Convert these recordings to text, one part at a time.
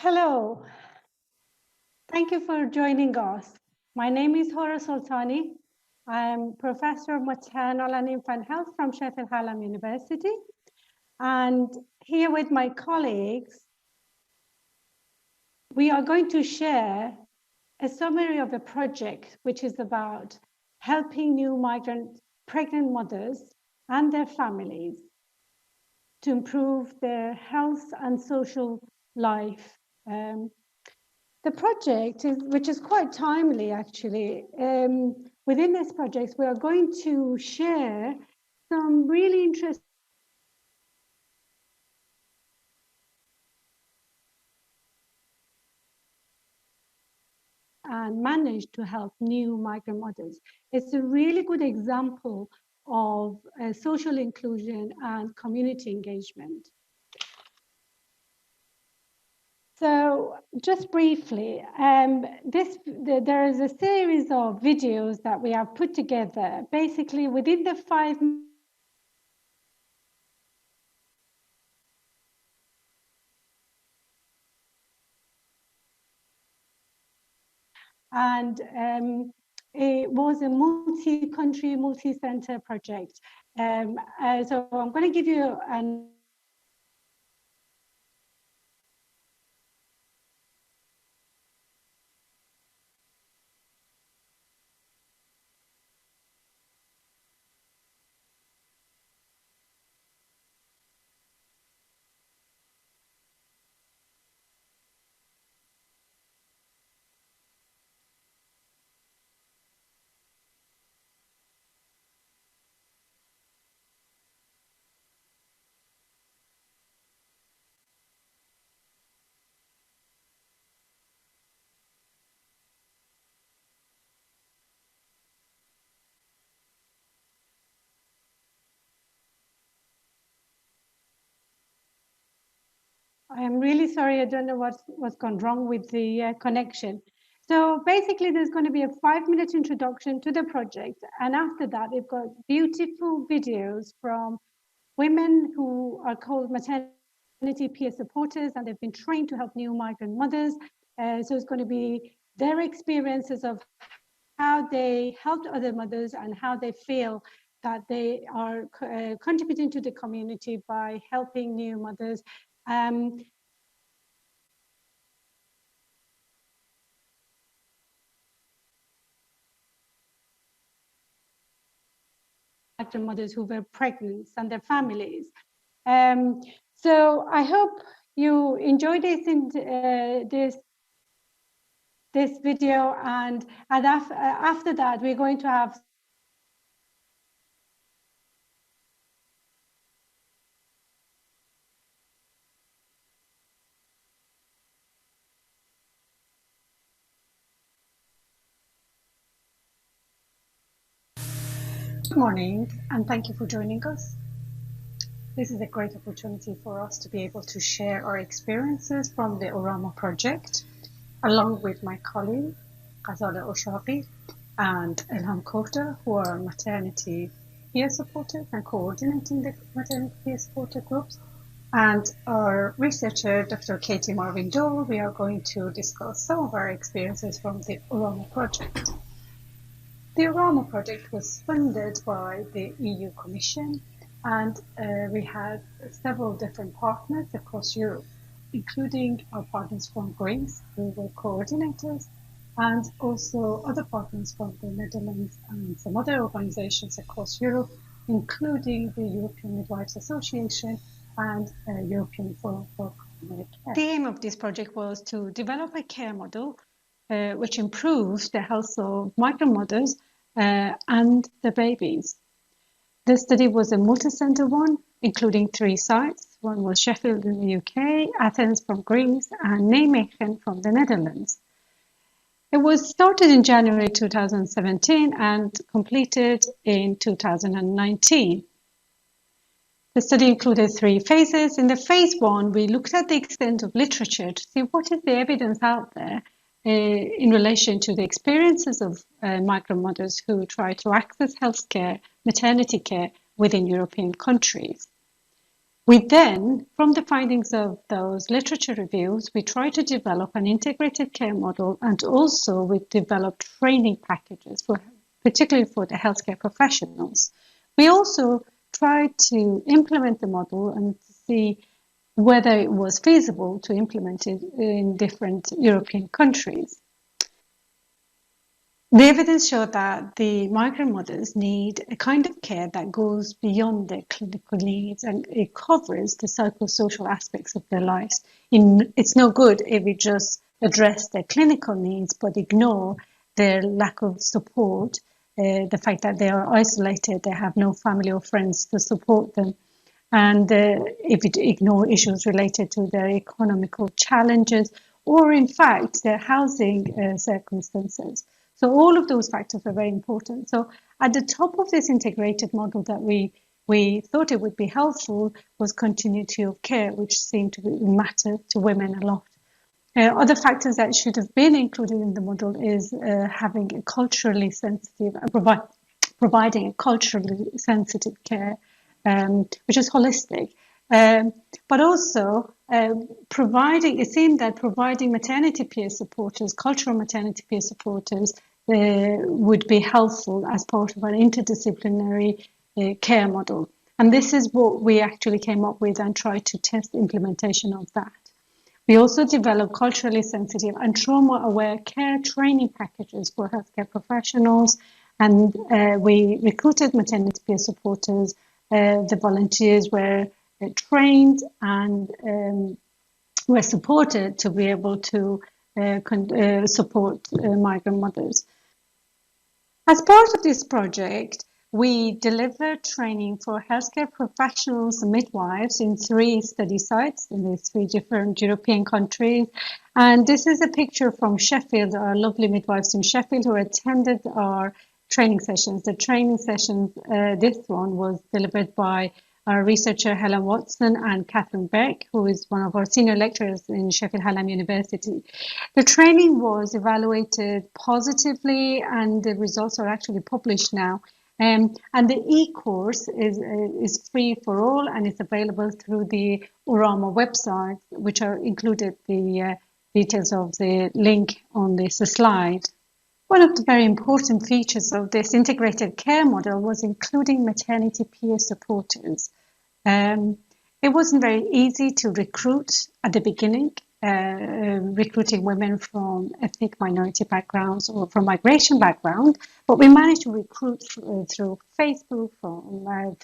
Hello, thank you for joining us. My name is Hora Sultani. I am Professor of Maternal and Infant Health from Sheffield Hallam University. And here with my colleagues, we are going to share a summary of a project which is about helping new migrant pregnant mothers and their families to improve their health and social life. The project, which is quite timely actually, within this project, we are going to share some really interesting and manage to help new migrant mothers. It's a really good example of social inclusion and community engagement. So just briefly, there is a series of videos that we have put together, basically within the 5 and it was a multi-country, multi-center project. So I'm going to give you an I am really sorry, I don't know what's gone wrong with the connection. So basically there's going to be a 5-minute introduction to the project. And after that, we've got beautiful videos from women who are called maternity peer supporters, and they've been trained to help new migrant mothers. So it's going to be their experiences of how they helped other mothers and how they feel that they are contributing to the community by helping new mothers. Mothers who were pregnant and their families. So I hope you enjoy this video, and after that we're going to have Good morning, and thank you for joining us. This is a great opportunity for us to be able to share our experiences from the Orama project, along with my colleague, Ghazala Oshaqi and Ilham Kofta, who are maternity peer supporters and coordinating the maternity peer supporter groups. And our researcher, Dr. Katie Marvin Dole, we are going to discuss some of our experiences from the Orama project. The Orama project was funded by the EU Commission, and we had several different partners across Europe, including our partners from Greece, who were coordinators, and also other partners from the Netherlands and some other organizations across Europe, including the European Midwives Association and European Forum for Primary Care. The aim of this project was to develop a care model which improves the health of migrant mothers and the babies. The study was a multi-center one, including 3 sites. One was Sheffield in the UK, Athens from Greece, and Nijmegen from the Netherlands. It was started in January 2017 and completed in 2019. The study included 3 phases. In the phase 1, we looked at the extent of literature to see what is the evidence out there in relation to the experiences of migrant mothers who try to access healthcare, maternity care within European countries. We then, from the findings of those literature reviews, we try to develop an integrated care model, and also we developed training packages for, particularly for the healthcare professionals. We also tried to implement the model and see whether it was feasible to implement it in different European countries. The evidence showed that the migrant mothers need a kind of care that goes beyond their clinical needs, and it covers the psychosocial aspects of their lives. It's no good if we just address their clinical needs but ignore their lack of support, the fact that they are isolated, they have no family or friends to support them, and if it ignore issues related to their economical challenges or in fact their housing circumstances. So all of those factors are very important. So at the top of this integrated model that we thought it would be helpful was continuity of care, which seemed to matter to women a lot. Other factors that should have been included in the model is having a culturally sensitive, providing a culturally sensitive care, which is holistic. But also providing, it seemed that providing maternity peer supporters, cultural maternity peer supporters, would be helpful as part of an interdisciplinary care model. And this is what we actually came up with and tried to test implementation of that. We also developed culturally sensitive and trauma-aware care training packages for healthcare professionals, and we recruited maternity peer supporters. The volunteers were trained and were supported to be able to support migrant mothers. As part of this project, we delivered training for healthcare professionals and midwives in 3 study sites in the 3 different European countries. And this is a picture from Sheffield, our lovely midwives in Sheffield who attended our training sessions. The training sessions, this one was delivered by our researcher Helen Watson and Catherine Beck, who is one of our senior lecturers in Sheffield Hallam University. The training was evaluated positively, and the results are actually published now. And the e-course is free for all, and it's available through the Orama website, which are included the details of the link on this slide. One of the very important features of this integrated care model was including maternity peer supporters. It wasn't very easy to recruit at the beginning, recruiting women from ethnic minority backgrounds or from migration background, but we managed to recruit through Facebook,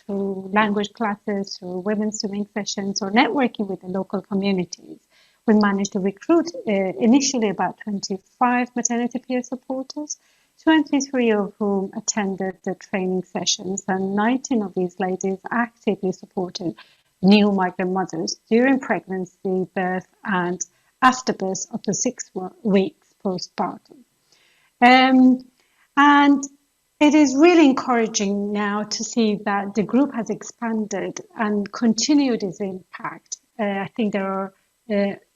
through language classes, through women's swimming sessions, or networking with the local communities. We managed to recruit initially about 25 maternity peer supporters, 23 of whom attended the training sessions, and 19 of these ladies actively supported new migrant mothers during pregnancy, birth, and after birth up to 6 weeks postpartum. And it is really encouraging now to see that the group has expanded and continued its impact. I think there are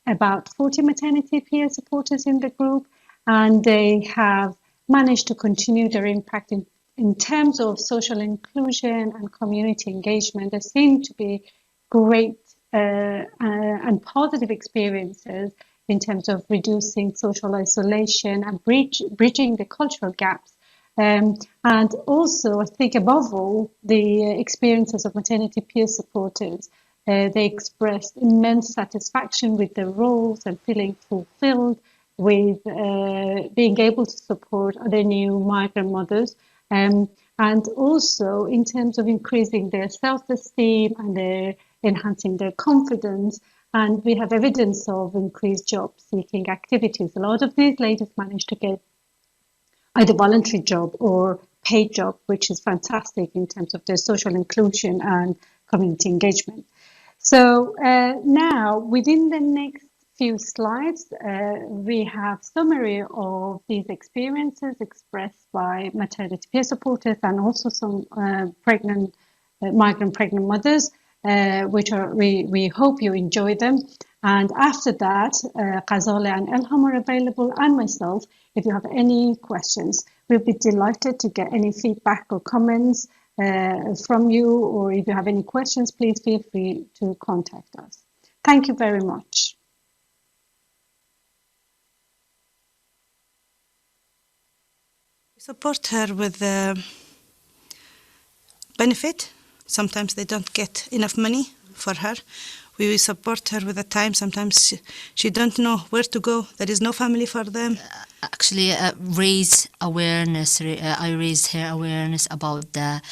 about 40 maternity peer supporters in the group, and they have managed to continue their impact in terms of social inclusion and community engagement. There seem to be great and positive experiences in terms of reducing social isolation and bridging the cultural gaps. And also, I think above all, the experiences of maternity peer supporters. They expressed immense satisfaction with their roles and feeling fulfilled with being able to support other new migrant mothers, and also in terms of increasing their self-esteem and enhancing their confidence. And we have evidence of increased job-seeking activities. A lot of these ladies managed to get either voluntary job or paid job, which is fantastic in terms of their social inclusion and community engagement. So now, within the next few slides, we have summary of these experiences expressed by maternity peer supporters and also some migrant pregnant mothers, which are we hope you enjoy them. And after that, Ghazale and Elham are available, and myself, if you have any questions. We'll be delighted to get any feedback or comments from you, or if you have any questions, please feel free to contact us. Thank you very much. Support her with benefit. Sometimes they don't get enough money for her. We will support her with the time. Sometimes she don't know where to go. There is no family for them. Actually, raise awareness. I raised her awareness about the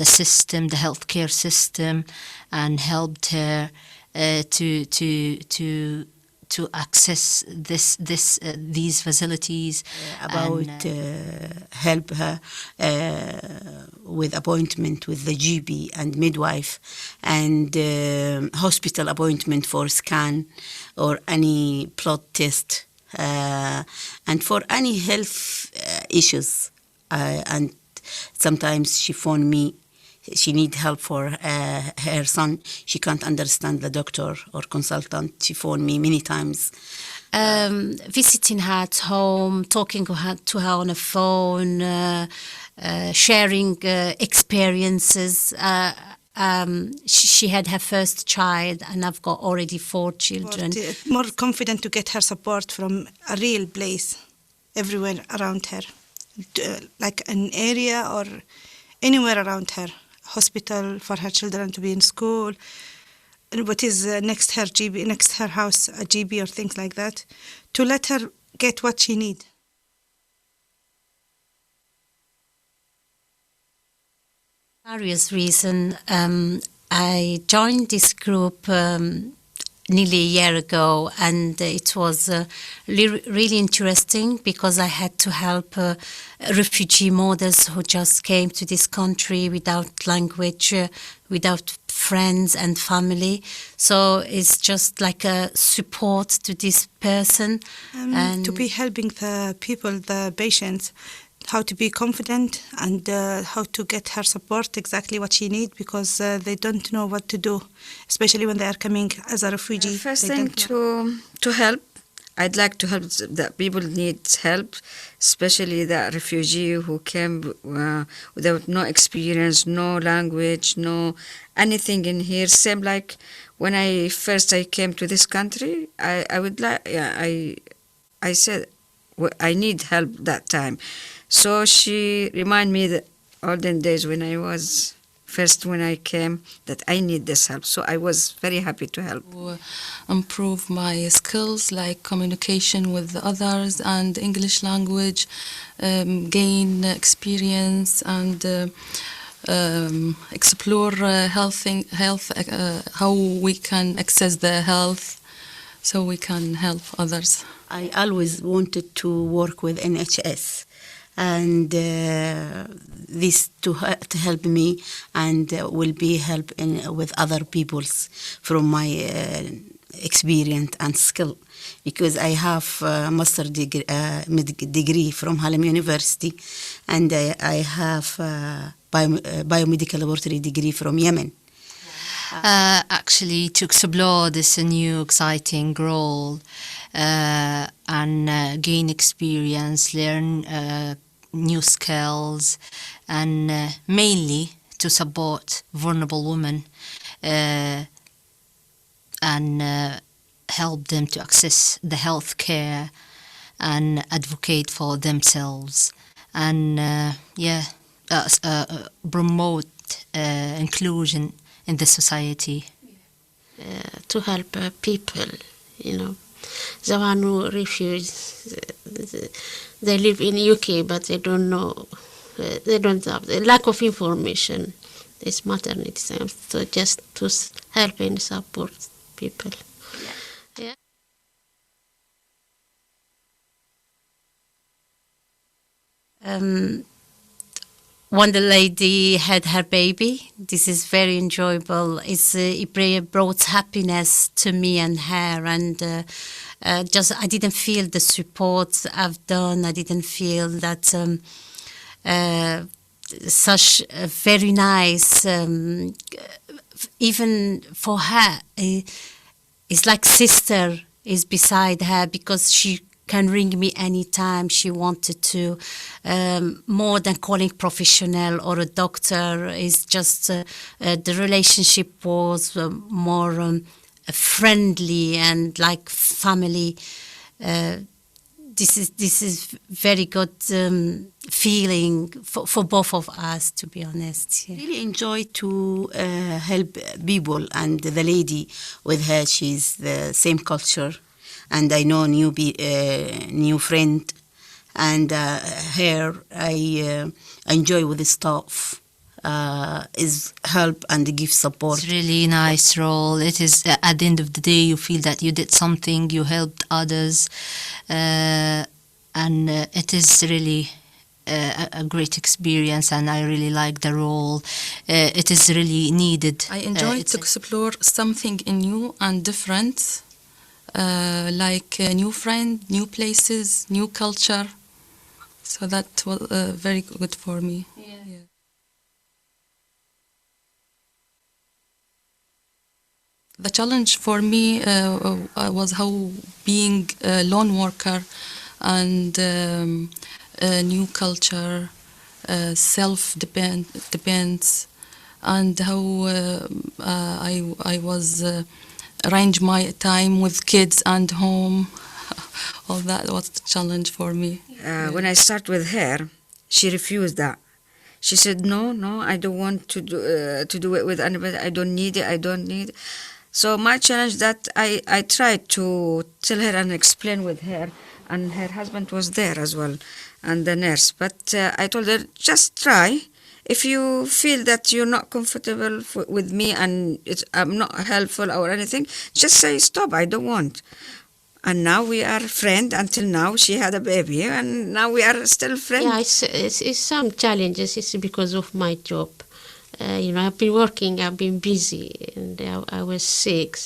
system, the healthcare system, and helped her to access these facilities. About help her with appointment with the GP and midwife, and hospital appointment for scan or any blood test, and for any health issues. And sometimes she phone me. She need help for her son. She can't understand the doctor or consultant. She phoned me many times. Visiting her at home, talking to her on the phone, sharing experiences. She had her first child, and I've got already 4 children. More confident to get her support from a real place, everywhere around her, like an area or anywhere around her. Hospital for her children to be in school, and what is next her GB, next her house, a GB or things like that, to let her get what she need. Various reasons. I joined this group nearly a year ago, and it was really interesting because I had to help refugee mothers who just came to this country without language, without friends and family. So it's just like a support to this person. And to be helping the people, the patients, how to be confident and how to get her support, exactly what she needs, because they don't know what to do, especially when they are coming as a refugee. First thing to help, I'd like to help the people need help, especially the refugee who came without no experience, no language, no anything in here. Same like when I came to this country, I would like, I said I need help that time. So she reminded me the olden days when I came, that I need this help. So I was very happy to help. To improve my skills like communication with others and English language, gain experience and explore health, how we can access the health so we can help others. I always wanted to work with NHS, and this to help me, and will be help with other people's from my experience and skill, because I have a master degree from Hallam University, and I have biomedical laboratory degree from Yemen. Actually, to explore this new exciting role and gain experience, learn new skills, and mainly to support vulnerable women and help them to access the health care and advocate for themselves, and promote inclusion in the society. To help people, the one who refuse, they live in UK, but they don't know, they don't have the lack of information. This maternity, so just to help and support people. Yeah. When the lady had her baby, this is very enjoyable. It brought happiness to me and her, and I didn't feel the support I've done. I didn't feel that such a very nice, even for her, it's like sister is beside her, because she can ring me anytime she wanted to. More than calling professional or a doctor, is just the relationship was more friendly and like family. This is very good feeling for both of us, to be honest. Yeah. Really enjoy to help people, and the lady with her, she's the same culture, and I know new friend, and her I enjoy with the staff. Is help and give support. It's really nice role. It is at the end of the day, you feel that you did something, you helped others, and it is really a great experience, and I really like the role. It is really needed. I enjoy to explore something new and different, like a new friend, new places, new culture. So that was very good for me. Yeah. The challenge for me was how being a lone worker and a new culture, self-depends, and how I was arrange my time with kids and home. All that was the challenge for me. When I start with her, she refused that. She said, no, I don't want to do it with anybody. I don't need it. I don't need it. So my challenge that I tried to tell her and explain with her, and her husband was there as well, and the nurse. But I told her, just try. If you feel that you're not comfortable with me and I'm not helpful or anything, just say stop, I don't want. And now we are friends. Until now, she had a baby, and now we are still friends. Yeah, it's some challenges. It's because of my job. I've been working, I've been busy, and I was sick.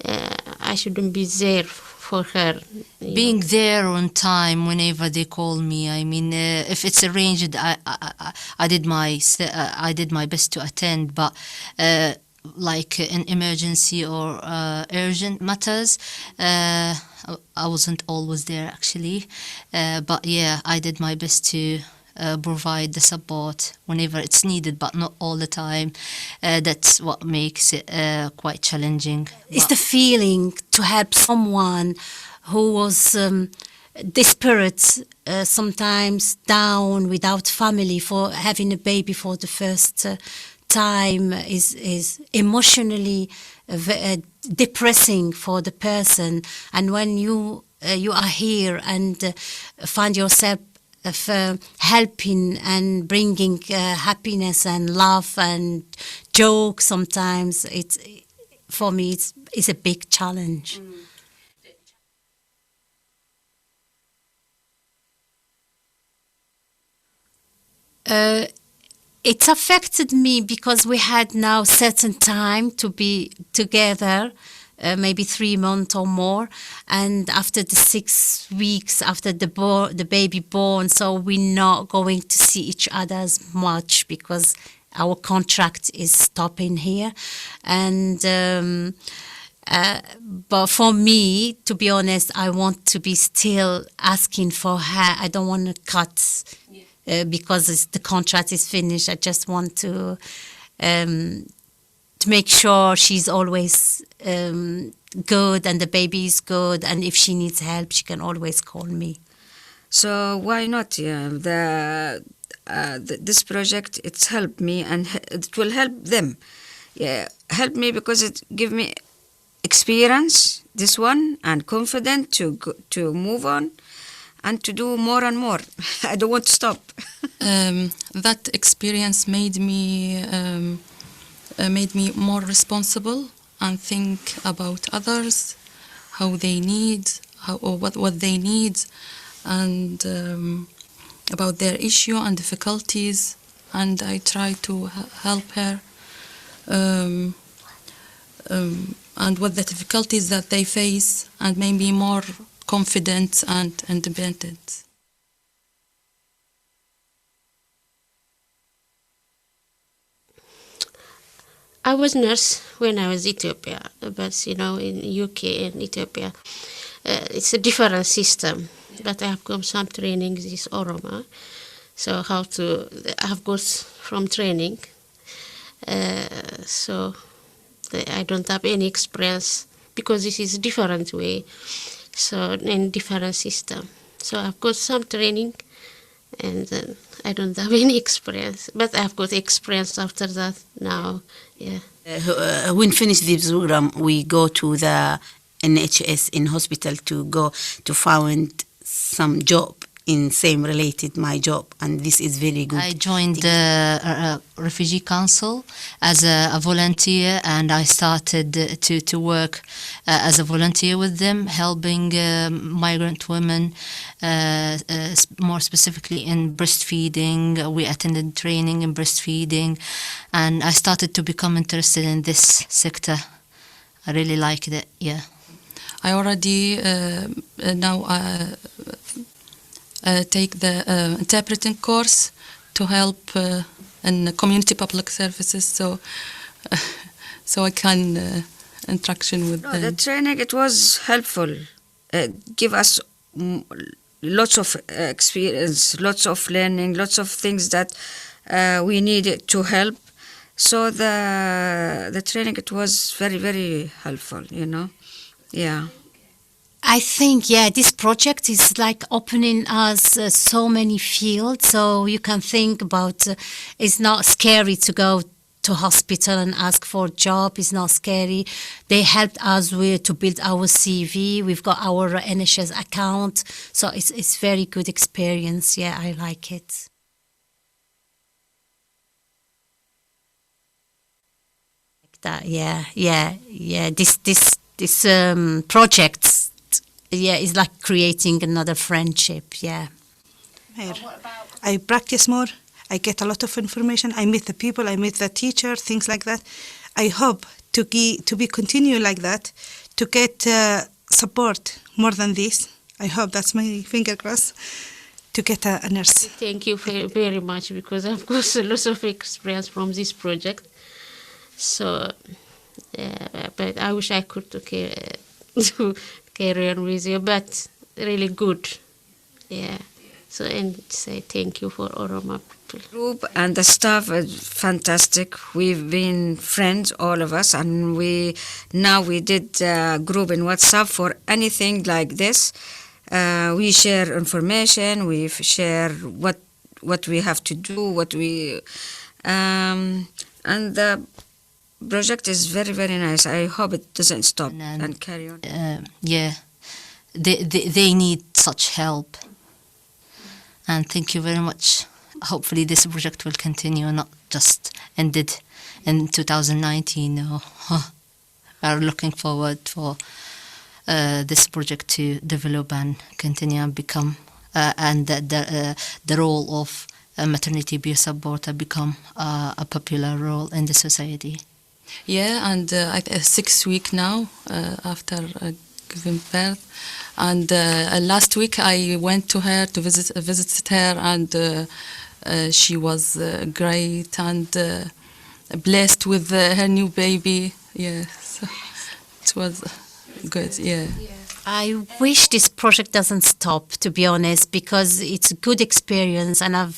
I shouldn't be there for her. Being there on time whenever they call me. I mean, if it's arranged, I did my best to attend. But like in emergency or urgent matters, I wasn't always there actually. But yeah, I did my best to provide the support whenever it's needed, but not all the time. That's what makes it quite challenging. It's the feeling to help someone who was desperate, sometimes down, without family, for having a baby for the first time is emotionally depressing for the person. And when you are here and find yourself helping and bringing happiness and love and joke, sometimes for me it's a big challenge. It affected me because we had now certain time to be together, maybe 3 months or more, and after the 6 weeks after the baby born, so we're not going to see each other as much because our contract is stopping here. And but for me, to be honest, I want to be still asking for her. I don't want to cut because the contract is finished. I just want to make sure she's always good and the baby is good, and if she needs help, she can always call me. So why not? Yeah, this project, it's helped me, and it will help them. Yeah, help me because it give me experience, this one, and confident to move on and to do more and more. I don't want to stop. That experience made me more responsible and think about others, how they need, or what they need, and about their issue and difficulties. And I try to help her, and what the difficulties that they face, and maybe more confident and independent. I was nurse when I was Ethiopia, but in UK and Ethiopia, it's a different system. But I have got some training this Oroma. So I have got from training. So I don't have any experience because this is a different way. So in different system. So I've got some training, and then I don't have any experience. But I've got experience after that now. Yeah. When finish the program, we go to the NHS in hospital to go to find some job in same related my job, and this is very good. I joined the Refugee Council as a volunteer, and I started to work as a volunteer with them, helping migrant women, more specifically in breastfeeding. We attended training in breastfeeding, and I started to become interested in this sector. I really liked it, yeah. I already now take the interpreting course to help in community public services, so I can interaction with them. The training, it was helpful. Give us lots of experience, lots of learning, lots of things that we needed to help. So the training, it was very, very helpful, Yeah. I think, this project is like opening us so many fields. So you can think about, it's not scary to go to hospital and ask for a job. It's not scary. They helped us to build our CV. We've got our NHS account. So it's very good experience. Yeah, I like it. Like that, yeah. This project. Yeah, it's like creating another friendship, yeah. Here, I practice more. I get a lot of information. I meet the people. I meet the teacher. Things like that. I hope to be continue like that, to get support more than this. I hope, that's my finger crossed, to get a nurse. Thank you very much, because I've got a lot of experience from this project. So, but I wish I could carry on with you, but really good. Yeah. So, and say thank you for Oroma people. Group and the staff are fantastic. We've been friends, all of us, and we did a group in WhatsApp for anything like this. We share information. We share what we have to do, and the project is very, very nice. I hope it doesn't stop and carry on. Yeah, they need such help. And thank you very much. Hopefully this project will continue, not just ended in 2019. We are looking forward for this project to develop and continue and become, and the role of maternity peer supporter become a popular role in the society. Yeah, and 6 weeks now after giving birth. And last week I went to her to visit her, and she was great and blessed with her new baby. Yeah, so it was good. Yeah. I wish this project doesn't stop, to be honest, because it's a good experience, and I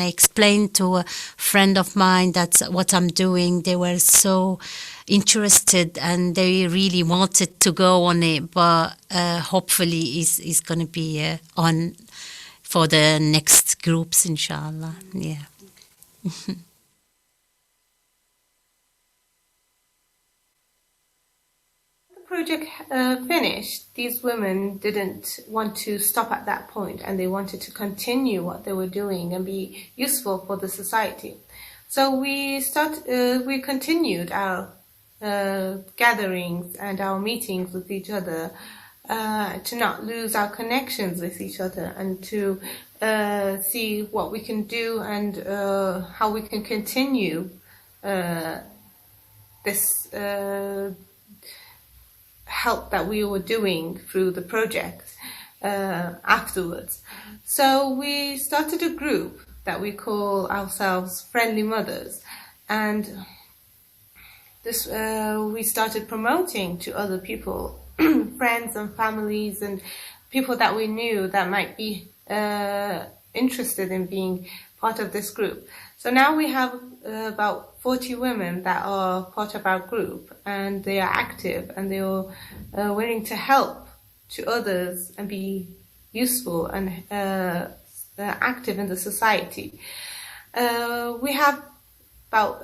explained to a friend of mine that's what I'm doing. They were so interested and they really wanted to go on it, but hopefully it's going to be on for the next groups, inshallah. Yeah. Project finished, these women didn't want to stop at that point, and they wanted to continue what they were doing and be useful for the society. So we continued our gatherings and our meetings with each other, to not lose our connections with each other, and to see what we can do and how we can continue this help that we were doing through the project afterwards. So we started a group that we call ourselves Friendly Mothers, and this we started promoting to other people friends and families and people that we knew that might be interested in being part of this group. So now we have about 40 women that are part of our group, and they are active and they are willing to help to others and be useful and active in the society. We have about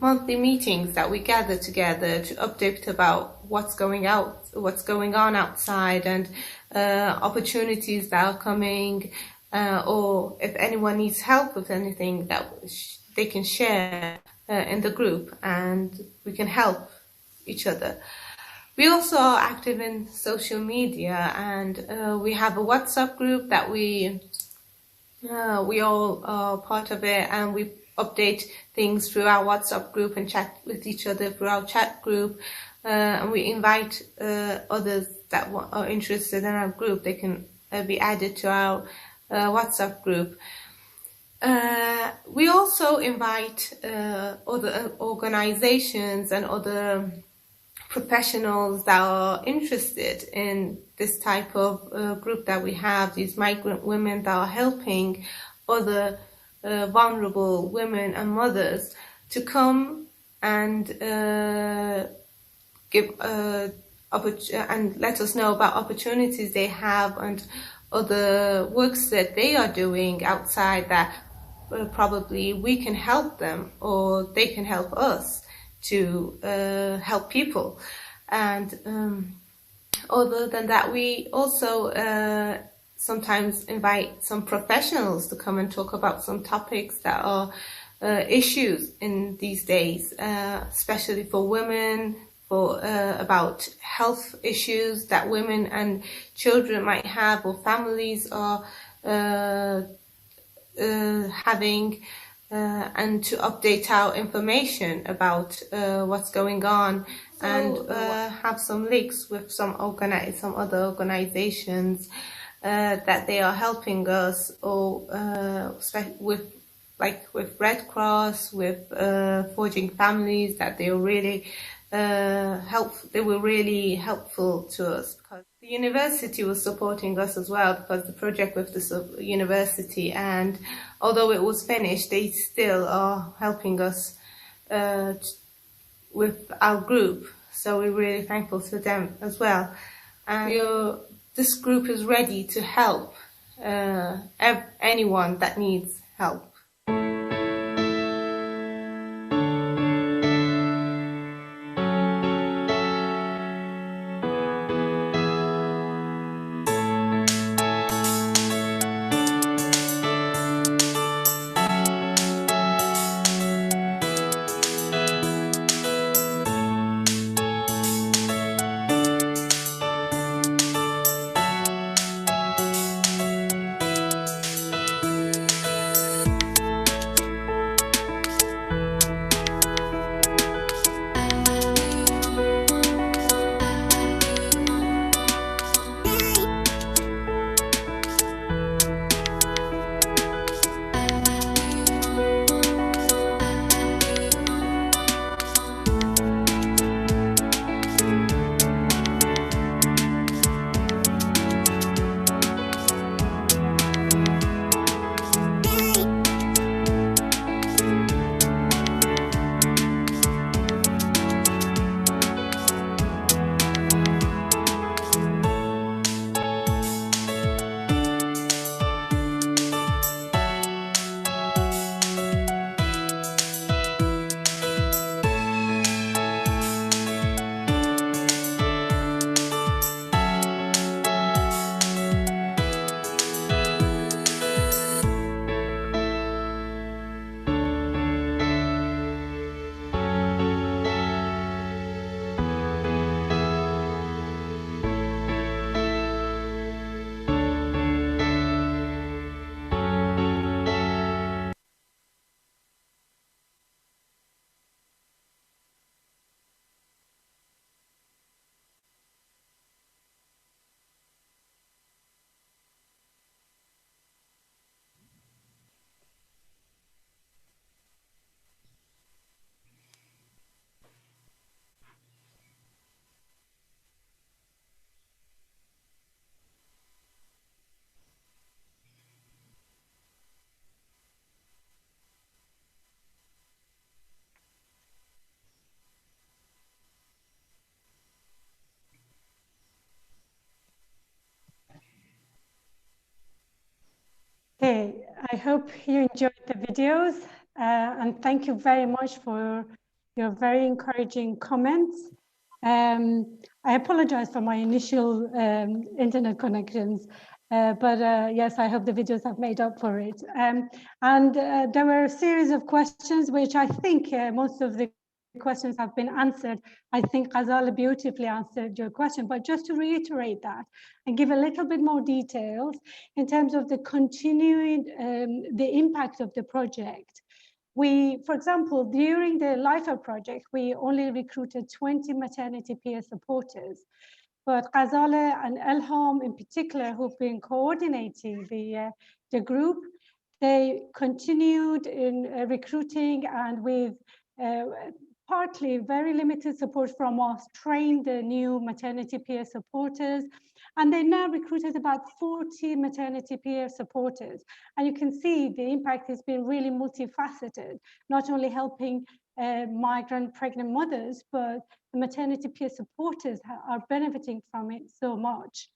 monthly meetings that we gather together to update about what's going on outside, and opportunities that are coming, or if anyone needs help with anything that they can share in the group, and we can help each other. We also are active in social media, and we have a WhatsApp group that we all are part of it, and we update things through our WhatsApp group and chat with each other through our chat group, and we invite others that are interested in our group. They can be added to our WhatsApp group. We also invite other organizations and other professionals that are interested in this type of group that we have, these migrant women that are helping other vulnerable women and mothers, to come and give and let us know about opportunities they have and other works that they are doing outside that probably we can help them or they can help us to help people. And other than that, we also sometimes invite some professionals to come and talk about some topics that are issues in these days, especially for women, for about health issues that women and children might have, or families are having, and to update our information about what's going on, and have some links with some other organizations that they are helping us, or with Red Cross, with Forging Families, that they are really they were really helpful to us, because the university was supporting us as well, because the project with the university, and although it was finished, they still are helping us with our group. So we're really thankful to them as well. And this group is ready to help anyone that needs help. I hope you enjoyed the videos, and thank you very much for your very encouraging comments. I apologize for my initial internet connections, but yes, I hope the videos have made up for it. And there were a series of questions which I think most of the questions have been answered. I think Ghazala beautifully answered your question, but just to reiterate that and give a little bit more details in terms of the continuing, the impact of the project. We, for example, during the LIFA project, we only recruited 20 maternity peer supporters, but Ghazala and Elham in particular, who've been coordinating the group, they continued in recruiting, and with partly very limited support from us, trained the new maternity peer supporters, and they now recruited about 40 maternity peer supporters. And you can see the impact has been really multifaceted, not only helping migrant pregnant mothers, but the maternity peer supporters are benefiting from it so much.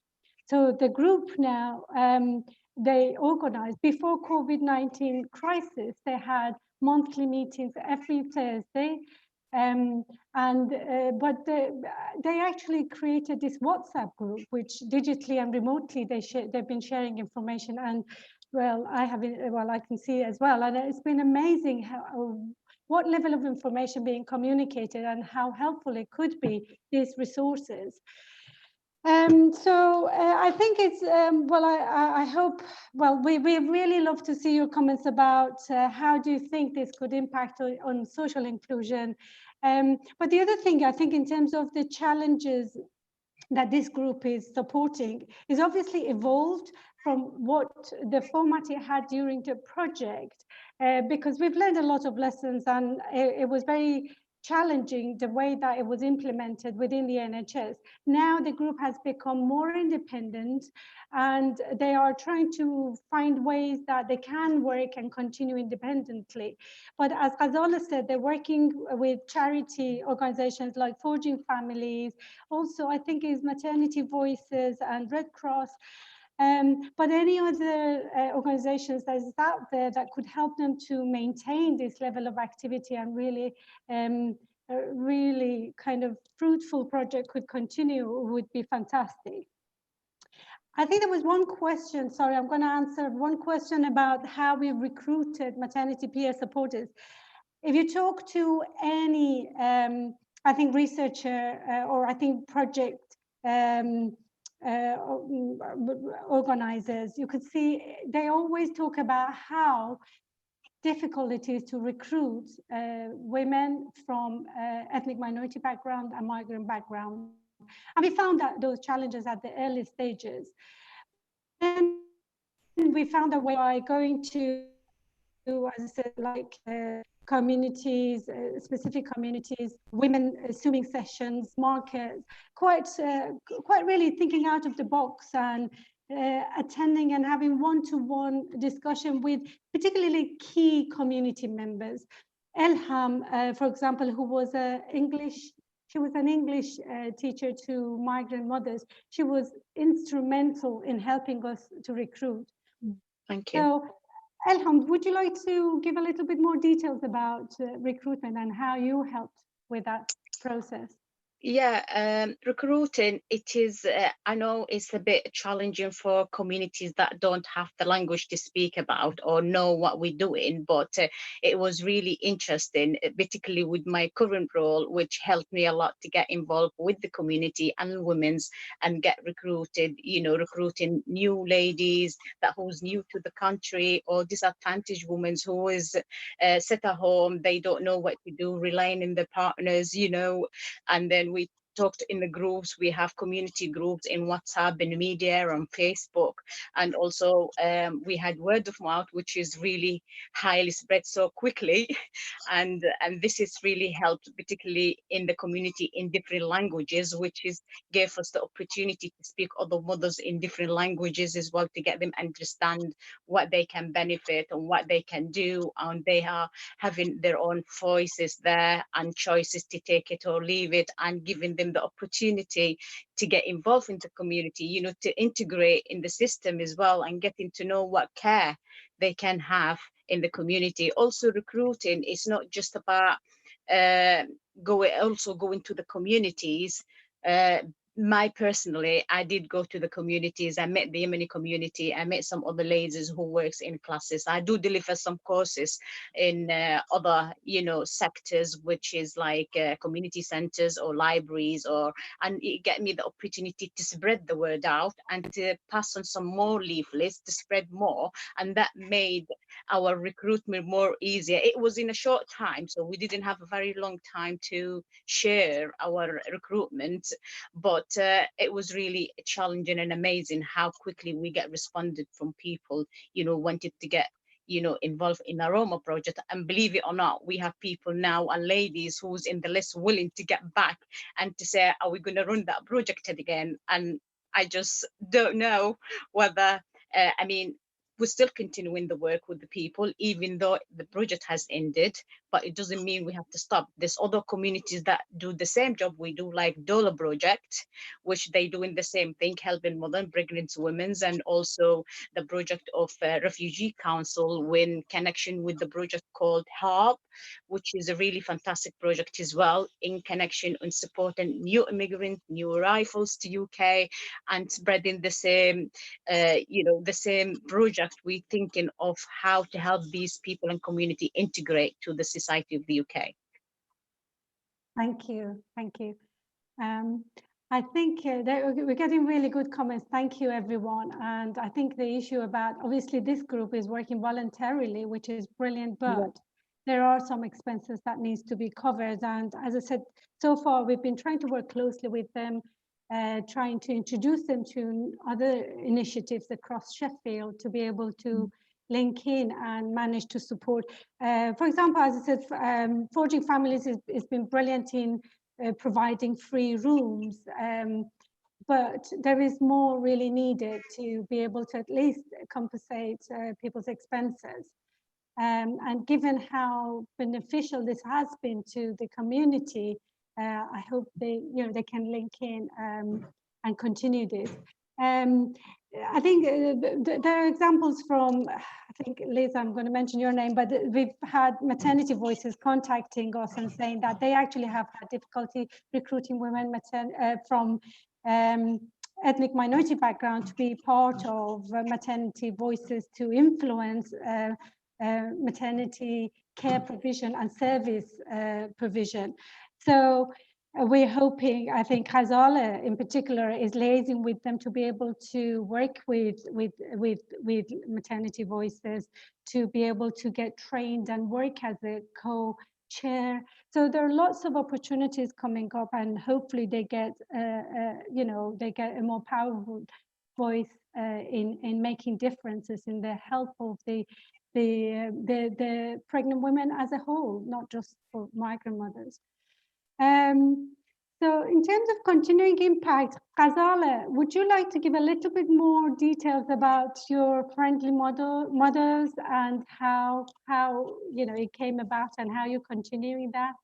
So the group now, they organized, before COVID-19 crisis, they had monthly meetings every Thursday. But they actually created this WhatsApp group, which digitally and remotely they've been sharing information. And well, I can see as well. And it's been amazing what level of information being communicated and how helpful it could be, these resources. I think it's, I hope, we really love to see your comments about how do you think this could impact on social inclusion. But the other thing, I think in terms of the challenges that this group is supporting is obviously evolved from what the format it had during the project, because we've learned a lot of lessons, and it was very challenging the way that it was implemented within the NHS. Now the group has become more independent, and they are trying to find ways that they can work and continue independently. But as Ghazala said, they're working with charity organizations like Forging Families. Also, I think is Maternity Voices and Red Cross. But any other organizations that is out there that could help them to maintain this level of activity and really, really kind of fruitful project could continue would be fantastic. I think there was one question, sorry, I'm going to answer one question about how we recruited maternity peer supporters. If you talk to any, I think researcher or I think project organizers, you could see they always talk about how difficult it is to recruit women from ethnic minority background and migrant background. And we found that those challenges at the early stages. Then we found a way by going to, as I said, like communities, specific communities, women sewing sessions, markets, quite really thinking out of the box and attending and having one-to-one discussion with particularly key community members. Elham, for example, who was she was an English teacher to migrant mothers. She was instrumental in helping us to recruit. Thank you. So, Elham, would you like to give a little bit more details about recruitment and how you helped with that process? Yeah, recruiting, it is, I know it's a bit challenging for communities that don't have the language to speak about or know what we're doing, but it was really interesting, particularly with my current role, which helped me a lot to get involved with the community and women's and get recruited, recruiting new ladies that who's new to the country or disadvantaged women who is set at home, they don't know what to do, relying on their partners, and then we talked in the groups. We have community groups in WhatsApp and media on Facebook, and also we had word of mouth, which is really highly spread so quickly, and this has really helped, particularly in the community in different languages, which is gave us the opportunity to speak other mothers in different languages as well, to get them understand what they can benefit and what they can do, and they are having their own voices there and choices to take it or leave it, and giving them given the opportunity to get involved in the community, you know, to integrate in the system as well, and getting to know what care they can have in the community. Also, recruiting is not just about going to the communities. Personally, I did go to the communities. I met the Yemeni community. I met some other ladies who works in classes. I do deliver some courses in other, you know, sectors, which is like community centers or libraries, and it get me the opportunity to spread the word out and to pass on some more leaflets to spread more, and that made our recruitment more easier. It was in a short time, so we didn't have a very long time to share our recruitment, but it was really challenging and amazing how quickly we get responded from people, you know, wanted to get, you know, involved in a Roma project. And believe it or not, we have people now and ladies who's in the list willing to get back and to say, are we going to run that project again? And I just don't know whether, I mean, we're still continuing the work with the people, even though the project has ended, but it doesn't mean we have to stop. There's other communities that do the same job we do, like Dola Project, which they doing the same thing, helping modern pregnant women, and also the project of Refugee Council in connection with the project called HARP, which is a really fantastic project as well, in connection on supporting new immigrants, new arrivals to UK, and spreading the same, you know, the same project. We thinking of how to help these people and community integrate to the society of the UK. Thank you. Thank you. I think we're getting really good comments. Thank you, everyone. And I think the issue about, obviously, this group is working voluntarily, which is brilliant, but there are some expenses that needs to be covered. And as I said, so far, we've been trying to work closely with them, trying to introduce them to other initiatives across Sheffield to be able to link in and manage to support. For example, as I said, Forging Families has been brilliant in providing free rooms, but there is more really needed to be able to at least compensate people's expenses. And given how beneficial this has been to the community, I hope they can link in and continue this. I think there are examples from, I think, Liz, I'm going to mention your name, but we've had Maternity Voices contacting us and saying that they actually have had difficulty recruiting women from ethnic minority background to be part of Maternity Voices to influence maternity care provision and service provision. So we're hoping, I think Khazala in particular is liaising with them to be able to work with Maternity Voices to be able to get trained and work as a co-chair. So there are lots of opportunities coming up, and hopefully they get, they get a more powerful voice in making differences in the health of the pregnant women as a whole, not just for migrant mothers. So in terms of continuing impact, Ghazala, would you like to give a little bit more details about your friendly mothers and how it came about and how you're continuing that?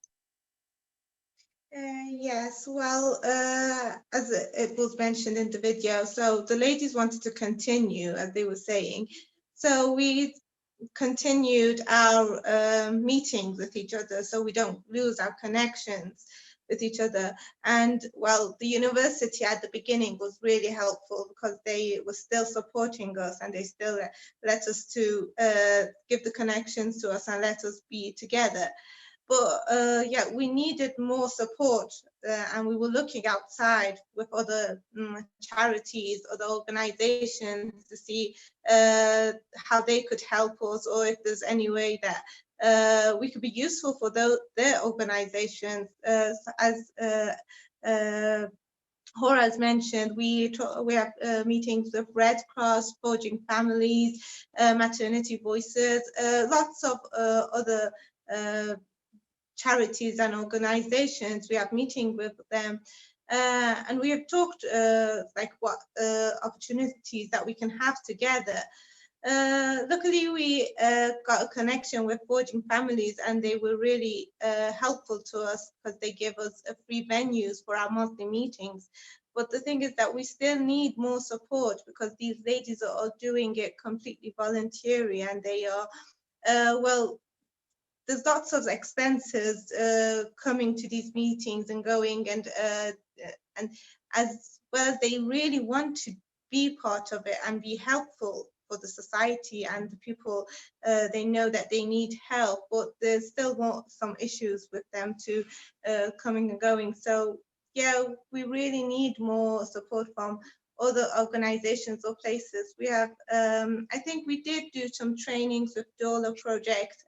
Yes, well, as it was mentioned in the video, so the ladies wanted to continue, as they were saying. So we continued our meetings with each other so we don't lose our connections with each other. And well, the university at the beginning was really helpful because they were still supporting us and they still let us to give the connections to us and let us be together. But yeah, we needed more support and we were looking outside with other charities, other organizations to see how they could help us, or if there's any way that we could be useful for their organizations. As Horace mentioned, we have meetings with Red Cross, Forging Families, Maternity Voices, lots of other charities and organizations. We have meetings with them, and we have talked like what opportunities that we can have together. Luckily, we got a connection with Forging Families, and they were really helpful to us because they gave us free venues for our monthly meetings. But the thing is that we still need more support because these ladies are all doing it completely voluntary, and they are, well, there's lots of expenses coming to these meetings and going, and as well as they really want to be part of it and be helpful for the society and the people, they know that they need help, but there's still some issues with them to coming and going. So yeah, we really need more support from other organizations or places. We have, I think we did do some trainings with Dola Project.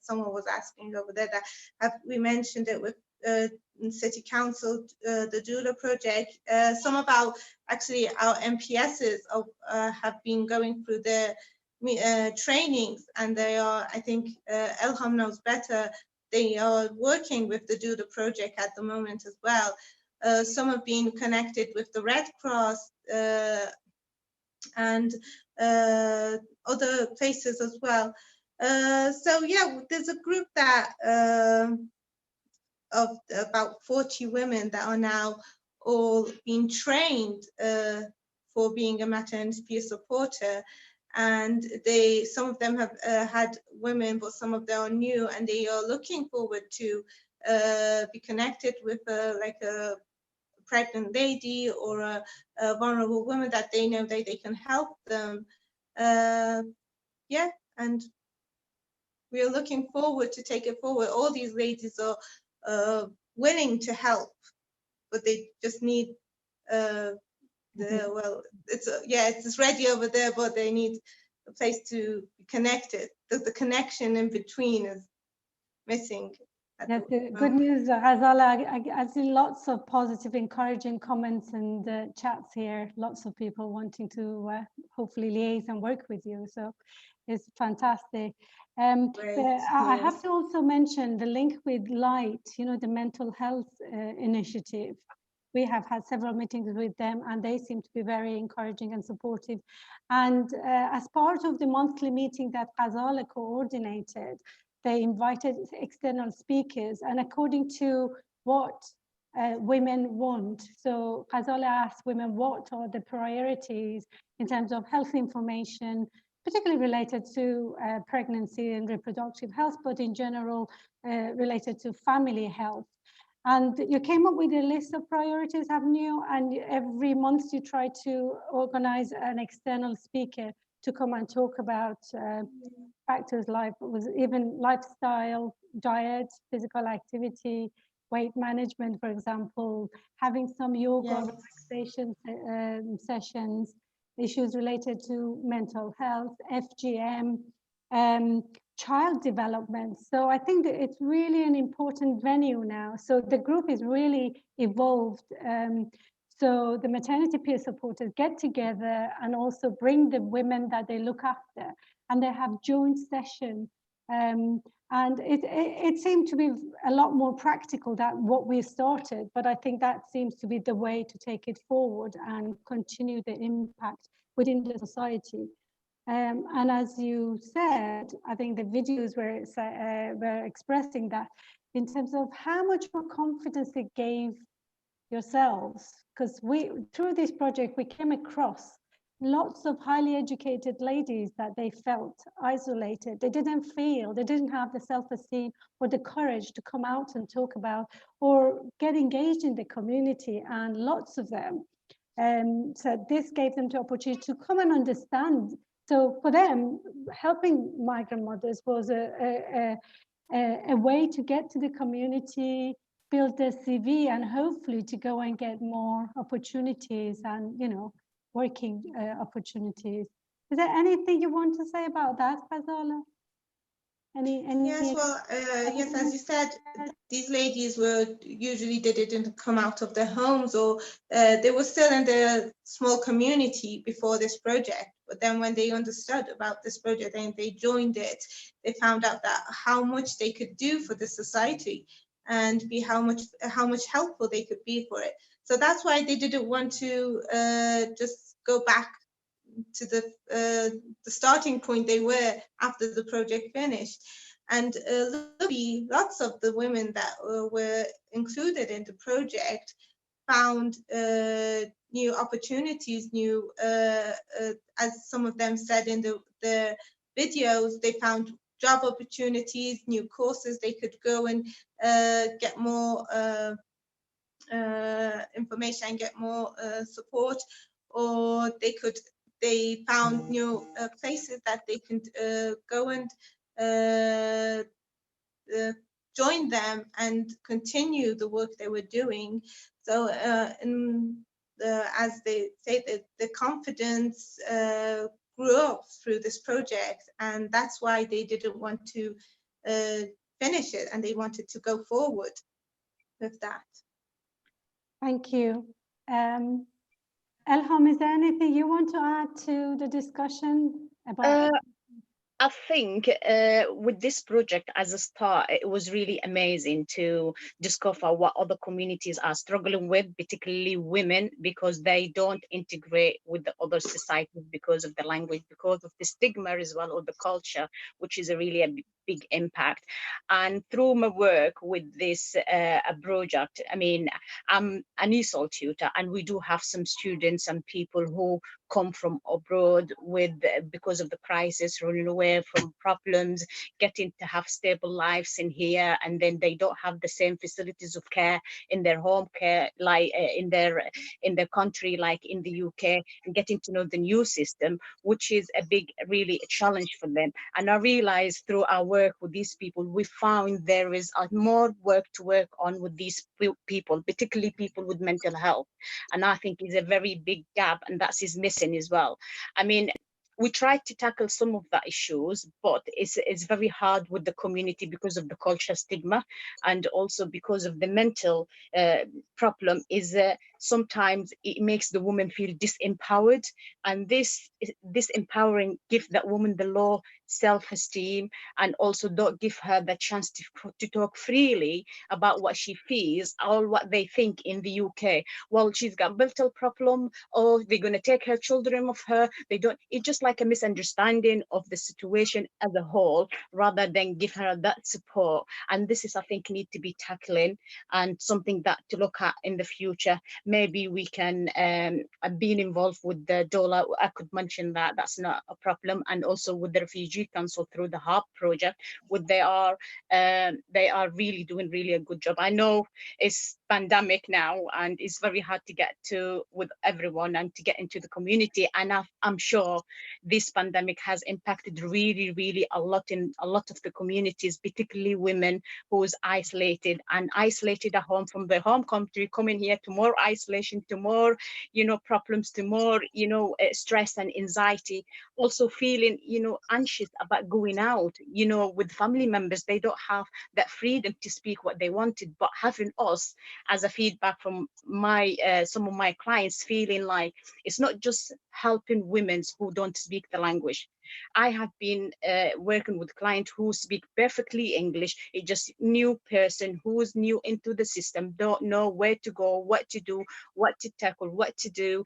Someone was asking over there that we mentioned it with City Council, the Doula Project. Some of our MPSs have been going through the trainings, and they are, I think Elham knows better, they are working with the Doula Project at the moment as well. Some have been connected with the Red Cross and other places as well. So yeah, there's a group that of about 40 women that are now all being trained for being a maternity peer supporter. And some of them have had women, but some of them are new, and they are looking forward to be connected with like a pregnant lady or a vulnerable woman that they know that they can help them. Yeah, and we are looking forward to take it forward. All these ladies are willing to help, but they just need well, it's ready over there, but they need a place to be connected. The connection in between is missing. That's the good news, Ghazala. I see lots of positive, encouraging comments and chats here. Lots of people wanting to hopefully liaise and work with you. So it's fantastic. I have to also mention the link with Light, the mental health initiative. We have had several meetings with them, and they seem to be very encouraging and supportive. And as part of the monthly meeting that Ghazala coordinated, they invited external speakers, and according to what women want. So Ghazala asked women what are the priorities in terms of health information, particularly related to pregnancy and reproductive health, but in general related to family health. And you came up with a list of priorities, haven't you? And every month you try to organize an external speaker to come and talk about factors like even lifestyle, diet, physical activity, weight management, for example, having some yoga relaxation sessions, issues related to mental health, FGM, child development. So I think that it's really an important venue now. So the group is really evolved. So the maternity peer supporters get together and also bring the women that they look after, and they have joint session. And it seemed to be a lot more practical than what we started, but I think that seems to be the way to take it forward and continue the impact within the society. And as you said, I think the videos were expressing that in terms of how much more confidence it gave yourselves, because through this project we came across lots of highly educated ladies that they felt isolated. They didn't have the self-esteem or the courage to come out and talk about or get engaged in the community, and lots of them. So this gave them the opportunity to come and understand. So for them, helping migrant mothers was a way to get to the community, build their CV, and hopefully to go and get more opportunities and, working opportunities. Is there anything you want to say about that, Ghazala? Yes, well, yes, as you said, these ladies didn't come out of their homes, or they were still in their small community before this project. But then when they understood about this project and they joined it, they found out that how much they could do for the society and how much helpful they could be for it. So that's why they didn't want to just go back to the starting point they were after the project finished. And lots of the women that were included in the project found new opportunities, new, as some of them said in the videos, they found job opportunities, new courses they could go and get more information and get more support, or they found new places that they can go and join them and continue the work they were doing. So as they say, the confidence grew up through this project, and that's why they didn't want to finish it, and they wanted to go forward with that. Thank you. Elham, is there anything you want to add to the discussion about? I think with this project as a start, it was really amazing to discover what other communities are struggling with, particularly women, because they don't integrate with the other societies because of the language, because of the stigma as well, or the culture, which is a really a big impact. And through my work with this project, I mean, I'm an ESOL tutor, and we do have some students and people who come from abroad with because of the crisis, running away from problems, getting to have stable lives in here, and then they don't have the same facilities of care in their home care, like in their country, like in the UK, and getting to know the new system, which is a big, really a challenge for them. And I realized through our work with these people, we found there is more work to work on with these people, particularly people with mental health. And I think is a very big gap, and that is missing as well. I mean, we tried to tackle some of the issues, but it's very hard with the community because of the culture stigma, and also because of the mental problem is sometimes it makes the woman feel disempowered, and this empowering gives that woman the low self-esteem, and also don't give her the chance to talk freely about what she feels or what they think in the UK. Well, she's got mental problem, or they're going to take her children of her. They don't. It's just like a misunderstanding of the situation as a whole, rather than give her that support. And this is, I think, need to be tackling, and something that to look at in the future. Maybe we can being involved with the DOLA. I could mention that that's not a problem, and also with the Refugee Council through the HARP project, where they are really doing really a good job. I know it's pandemic now, and it's very hard to get to with everyone and to get into the community, and I'm sure this pandemic has impacted really a lot in a lot of the communities, particularly women who's isolated at home from their home country, coming here to more isolation, to more problems, to more stress and anxiety, also feeling anxious about going out with family members. They don't have that freedom to speak what they wanted, but having us as a feedback from my some of my clients, feeling like it's not just helping women who don't speak the language. I have been working with clients who speak perfectly English. It's just new person who's new into the system, don't know where to go, what to do, what to tackle, what to do,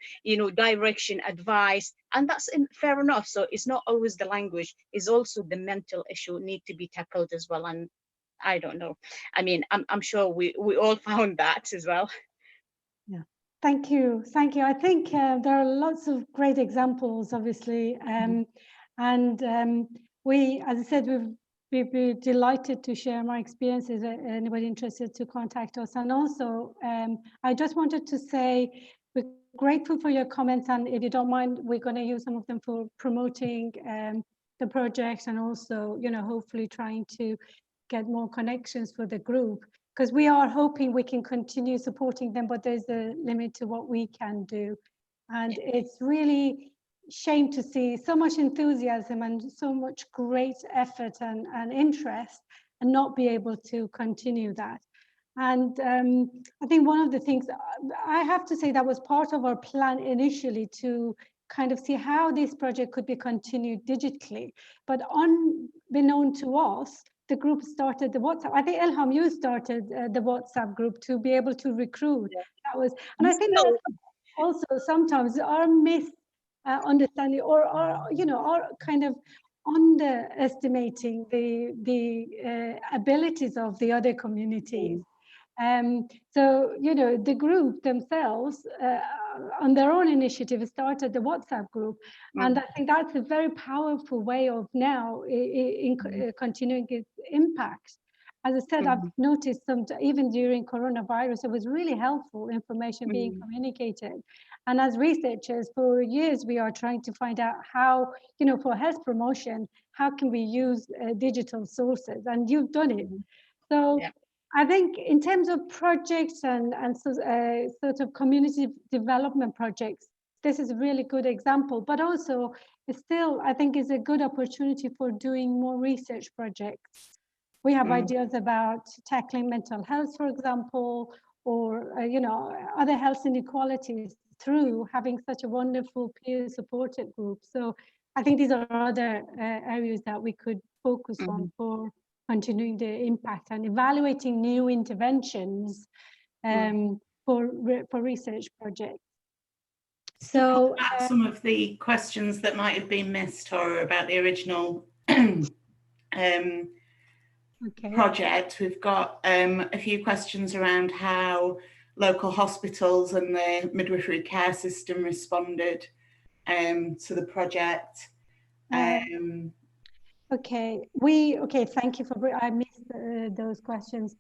direction, advice, and that's fair enough. So it's not always the language, it's also the mental issue need to be tackled as well. And I don't know. I mean, I'm sure we all found that as well. Yeah. Thank you. I think there are lots of great examples, obviously, and we, as I said, we'd be delighted to share my experiences. Anybody interested to contact us, and also I just wanted to say we're grateful for your comments, and if you don't mind, we're going to use some of them for promoting the project, and also, hopefully trying to get more connections for the group, because we are hoping we can continue supporting them, but there's a limit to what we can do. And it's really shame to see so much enthusiasm and so much great effort and interest and not be able to continue that. And I think one of the things I have to say that was part of our plan initially, to kind of see how this project could be continued digitally, but unbeknown to us, the group started the WhatsApp. I think Elham, you started the WhatsApp group to be able to recruit. That was, and I think that also sometimes our understanding or kind of underestimating the abilities of the other communities. So, the group themselves, on their own initiative, started the WhatsApp group. And I think that's a very powerful way of now continuing its impact. As I said, I've noticed even during coronavirus, it was really helpful information being communicated. And as researchers, for years, we are trying to find out how, for health promotion, how can we use digital sources? And you've done it. So I think in terms of projects and sort of community development projects, this is a really good example, but also it's still, I think, is a good opportunity for doing more research projects. We have ideas about tackling mental health, for example, or, other health inequalities through having such a wonderful peer supported group. So I think these are other areas that we could focus on for continuing the impact and evaluating new interventions for research projects. So some of the questions that might have been missed or about the original project, we've got a few questions around how local hospitals and the midwifery care system responded to the project. Thank you I missed those questions.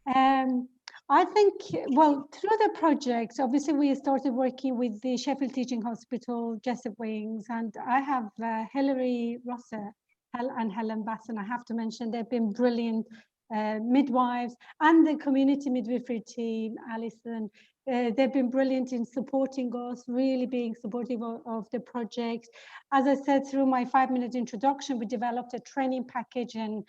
I think, well, through the project, obviously we started working with the Sheffield Teaching Hospital, Jessup Wings, and I have Hilary Rosser and Helen Basson. I have to mention they've been brilliant midwives, and the community midwifery team, Alison. They've been brilliant in supporting us, really being supportive of the project. As I said, through my 5-minute introduction, we developed a training package, and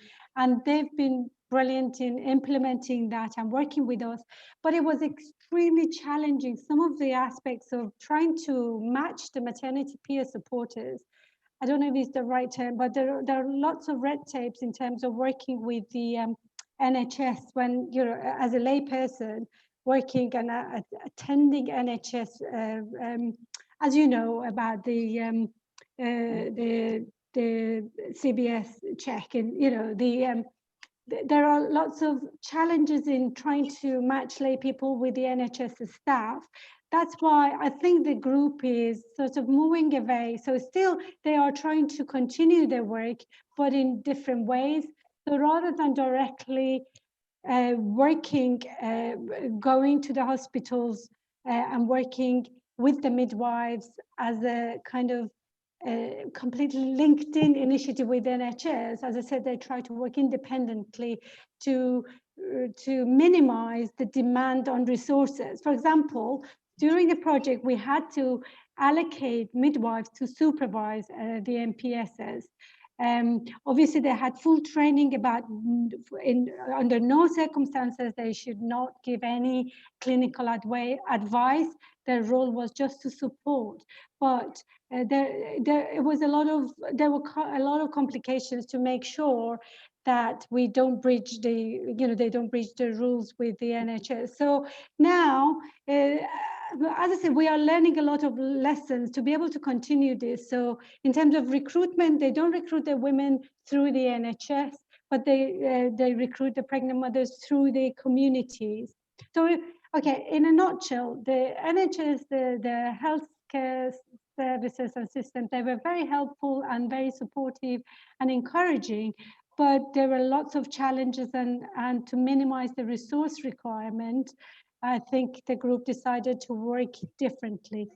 they've been brilliant in implementing that and working with us. But it was extremely challenging, some of the aspects of trying to match the maternity peer supporters. I don't know if it's the right term, but there are lots of red tapes in terms of working with the NHS when you're, as a layperson, working and attending NHS, as you know, about the CBS check, and there are lots of challenges in trying to match lay people with the NHS staff. That's why I think the group is sort of moving away. So still, they are trying to continue their work, but in different ways. So rather than directly working, going to the hospitals and working with the midwives as a kind of completely linked in initiative with NHS, as I said, they try to work independently to minimize the demand on resources. For example, during the project, we had to allocate midwives to supervise the MPSs. Obviously, they had full training about under no circumstances they should not give any clinical advice. Their role was just to support. But there were a lot of complications to make sure that we don't breach they don't breach the rules with the NHS. So now, as I said, we are learning a lot of lessons to be able to continue this. So in terms of recruitment, they don't recruit the women through the NHS, but they recruit the pregnant mothers through the communities. So, okay, in a nutshell, the NHS, the healthcare services and systems, they were very helpful and very supportive and encouraging, but there were lots of challenges, and to minimize the resource requirement, I think the group decided to work differently.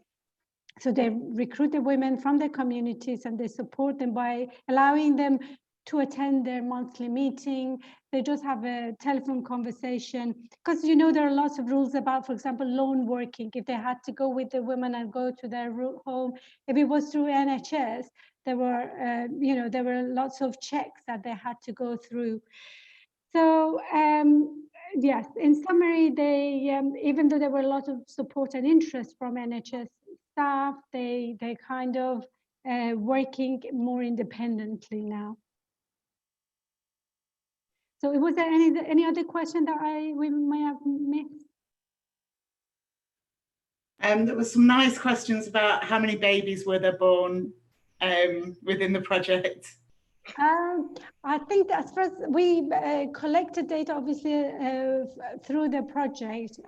So they recruit the women from their communities and they support them by allowing them to attend their monthly meeting. They just have a telephone conversation, because there are lots of rules about, for example, lone working. If they had to go with the women and go to their home, if it was through NHS, there were lots of checks that they had to go through. So yes, in summary, they even though there were a lot of support and interest from NHS staff, they kind of working more independently now. So was there any other question that we may have missed? There were some nice questions about how many babies were there born within the project. I think as far as we collected data, obviously, through the project.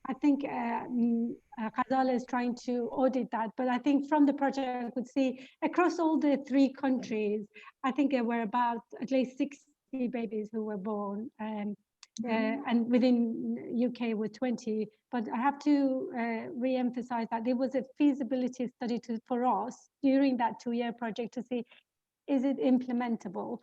I think Ghazala is trying to audit that, but I think from the project I could see across all the 3 countries, I think there were about at least 60 babies who were born, and within UK were 20. But I have to re-emphasize that there was a feasibility study for us during that 2-year project to see, is it implementable?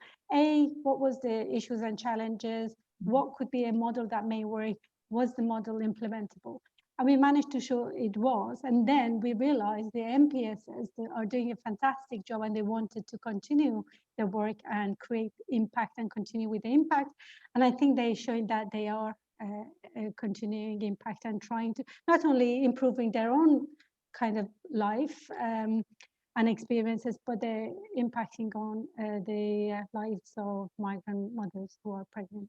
What was the issues and challenges? What could be a model that may work? Was the model implementable? And we managed to show it was. And then we realized the MPSs are doing a fantastic job, and they wanted to continue their work and create impact and continue with the impact. And I think they showed that they are continuing impact and trying to not only improving their own kind of life, and experiences, but they're impacting on the lives of migrant mothers who are pregnant.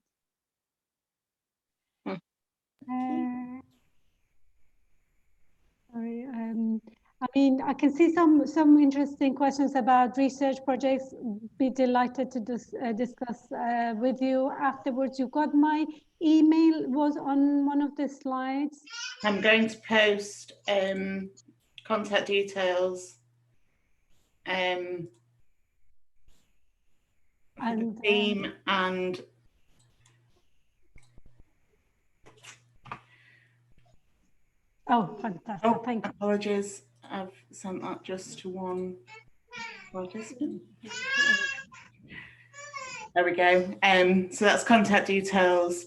Sorry, I mean, I can see some interesting questions about research projects. Be delighted to discuss with you afterwards. You got my email, was on one of the slides. I'm going to post contact details. And the theme and fantastic. Thank you. Apologies, I've sent that just to one participant. There we go. So that's contact details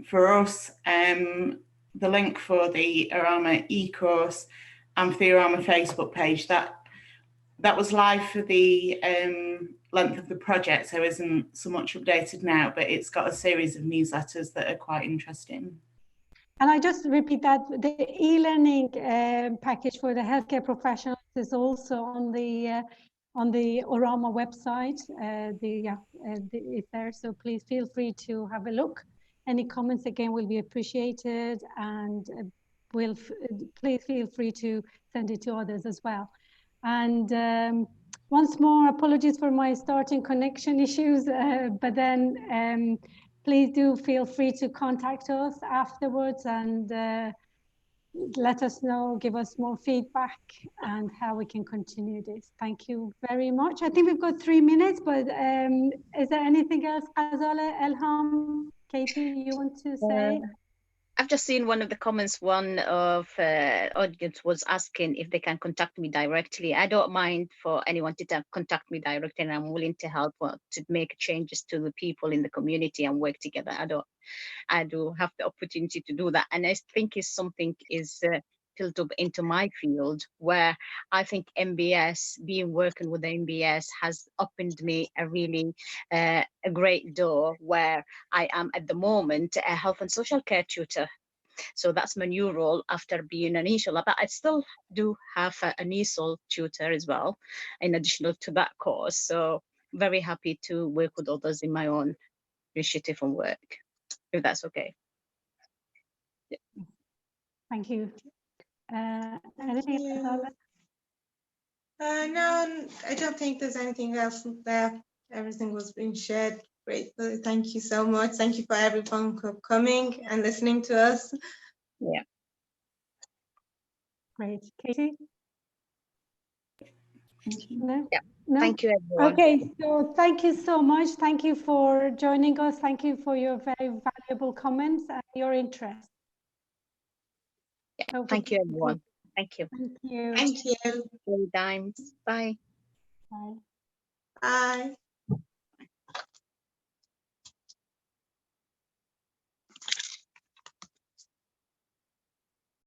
for us, the link for the Arama e-course, and for the Arama Facebook page. That was live for the length of the project, so isn't so much updated now, but it's got a series of newsletters that are quite interesting. And I just repeat that the e-learning package for the healthcare professionals is also on the Orama website. It's there, so please feel free to have a look. Any comments again will be appreciated, and please feel free to send it to others as well. And once more, apologies for my starting connection issues, but then please do feel free to contact us afterwards and let us know, give us more feedback and how we can continue this. Thank you very much. I think we've got 3 minutes, but is there anything else, Ghazala, Elham, Katie, you want to say? I've just seen one of the comments. One of audience was asking if they can contact me directly. I don't mind for anyone to contact me directly, and I'm willing to help to make changes to the people in the community and work together. I do have the opportunity to do that, and I think it's something is built up into my field, where I think MBS, working with the MBS, has opened me a really a great door where I am at the moment a health and social care tutor. So that's my new role after being an ESOL, but I still do have an ESOL tutor as well, in addition to that course. So very happy to work with others in my own initiative and work, if that's okay. Yeah. Thank you. Anything else? No, I don't think there's anything else there. Everything was being shared. Great. Thank you so much. Thank you for everyone for coming and listening to us. Yeah. Great. Katie? No? Yeah. No? Thank you, everyone. Okay, so thank you so much. Thank you for joining us. Thank you for your very valuable comments and your interest. Yeah. Thank you, everyone. Thank you. Thank you. Thank you. Bye. Bye. Bye.